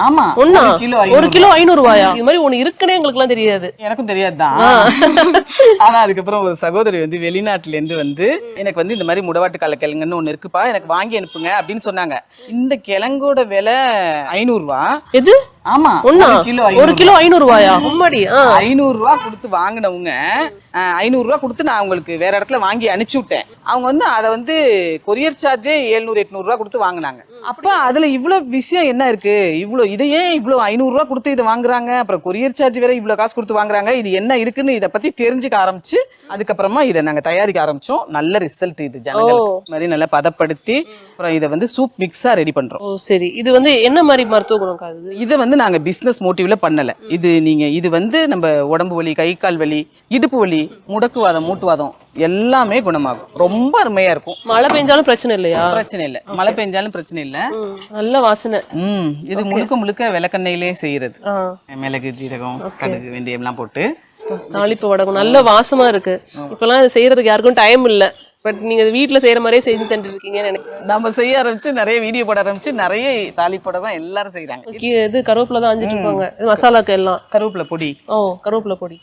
ஆமா ஒண்ணா? 1 கிலோ 500 ரூபாயா? இது மாதிரி ஒண்ணு இருக்குன்னே எங்களுக்கு எல்லாம் தெரியாது. எனக்கும் தெரியாதுதான். ஆனா அதுக்கப்புறம் ஒரு சகோதரி வந்து வெளிநாட்டுல இருந்து வந்து எனக்கு வந்து இந்த மாதிரி முடவாட்டு கால கிழங்குன்னு ஒண்ணு இருக்குப்பா, எனக்கு வாங்கி அனுப்புங்க அப்படின்னு சொன்னாங்க. இந்த கிழங்கோட விலை 500 ரூபாய். எது? ஆமா, ஒண்ணா? 1 கிலோ 500 ரூபாயா? அம்மாடி. 500 ரூபாய் கொடுத்து வாங்கினவங்க 500 ரூபாய் கொடுத்து நான் உங்களுக்கு வேற இடத்துல வாங்கி அனுப்பிச்சு விட்டேன். அவங்க வந்து அதை வந்து கொரியர் சார்ஜே 700-800 ரூபாய் கொடுத்து வாங்கினாங்க. அப்ப அதுல இவ்வளவு விஷயம் என்ன இருக்கு? இவ்வளவு இதையே இவ்வளவு 500 ரூபாய் கொடுத்து இதை வாங்குறாங்க, அப்புறம் கொரியர் சார்ஜ் வேற இவ்வளவு காசு கொடுத்து வாங்குறாங்க, இது என்ன இருக்குன்னு இதை பத்தி தெரிஞ்சுக்க ஆரம்பிச்சு அதுக்கப்புறமா இதை நாங்க தயாரிக்க ஆரம்பிச்சோம். நல்ல ரிசல்ட் இது. ஜனங்கள் மாதிரி நல்லா பதப்படுத்தி அப்புறம் இதை வந்து சூப் மிக்ஸா ரெடி பண்றோம். ஓ சரி. இது வந்து என்ன மாதிரி மருத்துவ குணம் காது? இதை வந்து நாங்க பிசினஸ் மோட்டிவ்ல பண்ணல. இது வந்து நம்ம உடம்பு வலி, கை கால் வலி, இடுப்பு வலி, முடக்குவாதம், மூட்டுவாதம் எல்லாமே குணமாகும். ரொம்ப அருமையா இருக்கும். மழை பெஞ்சாலும் பிரச்சனை இல்லையா? பிரச்சனை இல்ல, மழை பெஞ்சாலும் பிரச்சனை இல்ல. நல்ல வாசனை. இது முழுக்க முழுக்க விளக்கெண்ணெயிலே செய்யறது. மிளகு, ஜீரகம், கடுகு, வெந்தயம் எல்லாம் போட்டு தாளிப்பு வடகம் நல்ல வாசமா இருக்கு. இப்பெல்லாம் இது செய்யறதுக்கு யாருக்கும் டைம் இல்ல. பட் நீங்க வீட்டுல செய்யற மாதிரியே செஞ்சு தந்துட்டு இருக்கீங்கன்னு நினைக்கிறேன். நம்ம செய்ய ஆரம்பிச்சு நிறைய வீடியோ போட ஆரம்பிச்சு நிறைய தாளிப்படம் எல்லாரும் செய்யறாங்க. இது கருவேப்பிலை தான் அஞ்சிட்டு இருப்பாங்க. மசாலாக்கு எல்லாம் கருவேப்பிலை பொடி. கருவேப்பிலை பொடி.